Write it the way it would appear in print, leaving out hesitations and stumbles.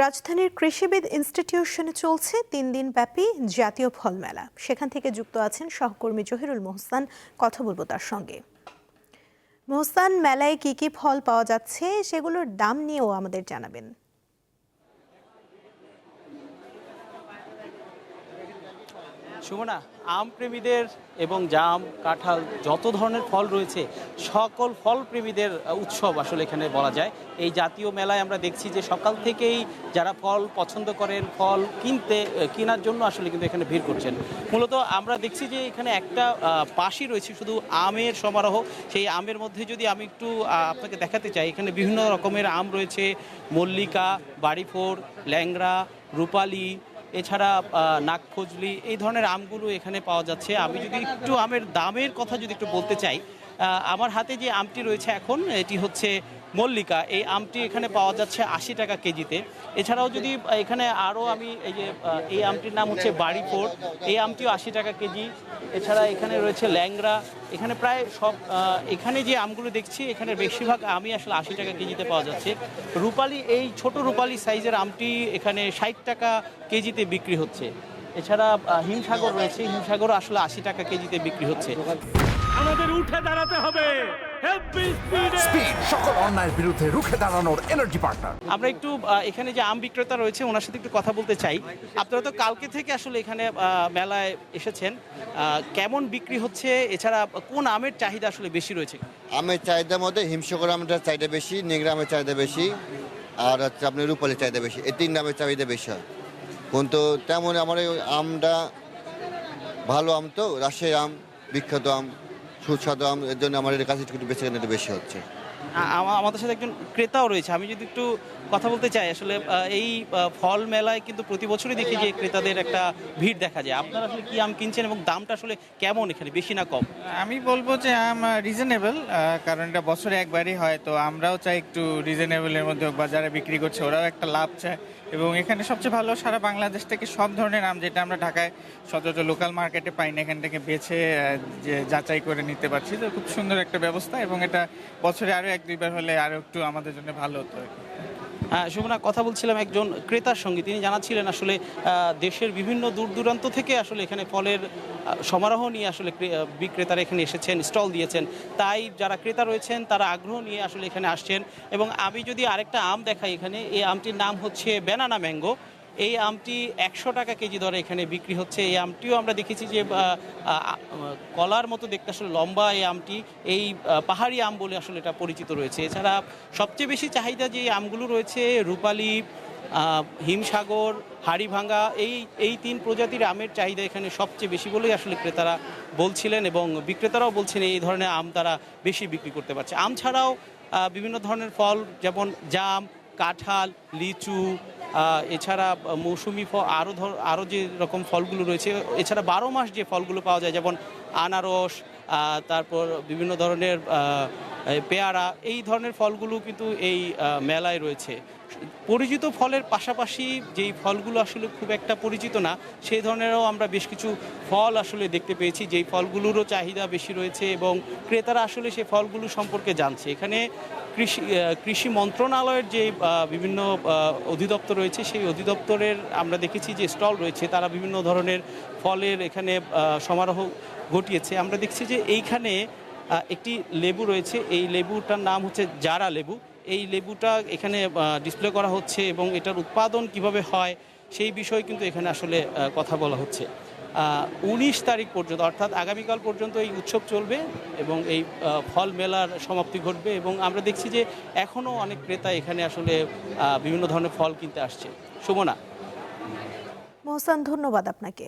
রাজধানীর কৃষিবিদ ইনস্টিটিউশনে চলছে 3 দিন ব্যাপী জাতীয় ফল মেলা। সেখান থেকে যুক্ত আছেন সহকর্মী জহিরুল মোহসান। কথা বলবো তার সঙ্গে। মোহসান, মেলায় কি কি ফল পাওয়া যাচ্ছে সেগুলোর দাম নিয়েও আমাদের জানাবেন। সুমনা, আম প্রেমীদের এবং জাম, কাঁঠাল যত ধরনের ফল রয়েছে সকল ফল প্রেমীদের উৎসব আসলে এখানে বলা যায়। এই জাতীয় মেলায় আমরা দেখছি যে সকাল থেকেই যারা ফল পছন্দ করেন, ফল কেনার জন্য আসলে কিন্তু এখানে ভিড় করছেন। মূলত আমরা দেখছি যে এখানে একটা পাশই রয়েছে শুধু আমের সমারোহ। সেই আমের মধ্যে যদি আমি একটু আপনাকে দেখাতে চাই, এখানে বিভিন্ন রকমের আম রয়েছে। মল্লিকা, বাড়িফোর, ল্যাংড়া, রূপালী, এছাড়া নাগফজলি, এই ধরনের আমগুলো এখানে পাওয়া যাচ্ছে। আমি যদি একটু আমের দামের কথা যদি একটু বলতে চাই, আমার হাতে যে আমটি রয়েছে এখন, এটি হচ্ছে মল্লিকা। এই আমটি এখানে পাওয়া যাচ্ছে 80 টাকা কেজিতে। এছাড়াও যদি এখানে আরও আমি এই আমটির নাম হচ্ছে বাড়িফোর, এই আমটিও 80 টাকা কেজি। এছাড়া এখানে রয়েছে ল্যাংড়া। এখানে প্রায় সব এখানে যে আমগুলো দেখছি এখানে বেশিরভাগ আমই আসলে 80 টাকা কেজিতে পাওয়া যাচ্ছে। রূপালী, এই ছোট রূপালী সাইজের আমটি এখানে 60 টাকা কেজিতে বিক্রি হচ্ছে। এছাড়া হিমসাগর রয়েছে, হিমসাগরও আসলে 80 টাকা কেজিতে বিক্রি হচ্ছে। আমাদের উঠে দাঁড়াতে হবে। স্পিড, সকল অন্যায়ের বিরুদ্ধে রুখে দাঁড়ানোর এনার্জি পার্টনার। আমরা একটু এখানে যে আম বিক্রেতা রয়েছে ওনার সাথে একটু কথা বলতে চাই। আপনারা তো কালকে থেকে আসলে এখানে মেলায় এসেছেন, কেমন বিক্রি হচ্ছে? এছাড়া কোন আমের চাহিদা আসলে বেশি রয়েছে? আমের চাহিদার মধ্যে হিমসাগর আমটার চাহিদা বেশি, নেংরা আমের চাহিদা বেশি, আর হচ্ছে আপনার রূপালির চাহিদা বেশি। এই 3 আমের চাহিদা বেশি হয়। কিন্তু তেমন আমার এই আমটা ভালো আম, তো রাজশাহী আম বিখ্যাত আম, সুস্বাদু আম, এর জন্য আমার এর কাছে একটু বেশি কেনাটা বেশি হচ্ছে। আমাদের সাথে একজন ক্রেতাও রয়েছে, আমি যদি একটু কথা বলতে চাই। আসলে এই ফল মেলায় কিন্তু প্রতি বছরই দেখি যে ক্রেতাদের একটা ভিড় দেখা যায়। আপনারা আসলে কি আম কিনছেন এবং দামটা আসলে কেমন এখানে, বেশি না কম? আমি বলবো যে আম রিজনেবল, কারণ এটা বছরে একবারই হয়, তো আমরাও চাই একটু রিজনেবলের মধ্যে হোক, বা যারা বিক্রি করছে ওরাও একটা লাভ চায়। এবং এখানে সবচেয়ে ভালো, সারা বাংলাদেশ থেকে সব ধরনের আম, যেটা আমরা ঢাকায় সচরাচর লোকাল মার্কেটে পাই না, এখান থেকে বেছে যে যাচাই করে নিতে পারছি। তো খুব সুন্দর একটা ব্যবস্থা, এবং এটা বছরে আরও 1-2 বার হলে আরও একটু আমাদের জন্য ভালো হতো আর কি। সুমনা, কথা বলছিলাম একজন ক্রেতার সঙ্গে। তিনি জানাচ্ছিলেন আসলে দেশের বিভিন্ন দূর দূরান্ত থেকে আসলে এখানে ফলের সমারোহ নিয়ে আসলে বিক্রেতারা এখানে এসেছেন, স্টল দিয়েছেন। তাই যারা ক্রেতা রয়েছেন তারা আগ্রহ নিয়ে আসলে এখানে আসছেন। এবং আমি যদি আরেকটা আম দেখাই, এখানে এই আমটির নাম হচ্ছে ব্যানানা ম্যাঙ্গো। এই আমটি 100 টাকা কেজি দরে এখানে বিক্রি হচ্ছে। এই আমটিও আমরা দেখেছি যে কলার মতো দেখতে, আসলে লম্বা এই আমটি। এই পাহাড়ি আম বলে আসলে এটা পরিচিত রয়েছে। এছাড়া সবচেয়ে বেশি চাহিদা যে আমগুলো রয়েছে, রূপালী, হিমসাগর, হাড়িভাঙ্গা, এই 3 প্রজাতির আমের চাহিদা এখানে সবচেয়ে বেশি বলেই আসলে ক্রেতারা বলছিলেন, এবং বিক্রেতারাও বলছেন এই ধরনের আম তারা বেশি বিক্রি করতে পারছে। আম ছাড়াও বিভিন্ন ধরনের ফল, যেমন জাম, কাঁঠাল, লিচু, এছাড়া মৌসুমি ফল, আরও যে রকম ফলগুলো রয়েছে, এছাড়া 12 মাস যে ফলগুলো পাওয়া যায়, যেমন আনারস, তারপর বিভিন্ন ধরনের পেয়ারা, এই ধরনের ফলগুলো কিন্তু এই মেলায় রয়েছে। পরিচিত ফলের পাশাপাশি যেই ফলগুলো আসলে খুব একটা পরিচিত না, সেই ধরনেরও আমরা বেশ কিছু ফল আসলে দেখতে পেয়েছি, যেই ফলগুলোরও চাহিদা বেশি রয়েছে এবং ক্রেতারা আসলে সেই ফলগুলো সম্পর্কে জানছে। এখানে কৃষি মন্ত্রণালয়ের যে বিভিন্ন অধিদপ্তর রয়েছে, সেই অধিদপ্তরের আমরা দেখেছি যে স্টল রয়েছে, তারা বিভিন্ন ধরনের ফলের এখানে সমারোহ ঘটিয়েছে। আমরা দেখছি যে এইখানে একটি লেবু রয়েছে, এই লেবুটার নাম হচ্ছে জারা লেবু। এই লেবুটা এখানে ডিসপ্লে করা হচ্ছে এবং এটার উৎপাদন কিভাবে হয় সেই বিষয়ে কিন্তু এখানে আসলে কথা বলা হচ্ছে। 19 তারিখ পর্যন্ত, অর্থাৎ আগামীকাল পর্যন্ত এই উৎসব চলবে এবং এই ফল মেলার সমাপ্তি ঘটবে। এবং আমরা দেখছি যে এখনও অনেক ক্রেতা এখানে আসলে বিভিন্ন ধরনের ফল কিনতে আসছে। সুমনা। মোহসান, ধন্যবাদ আপনাকে।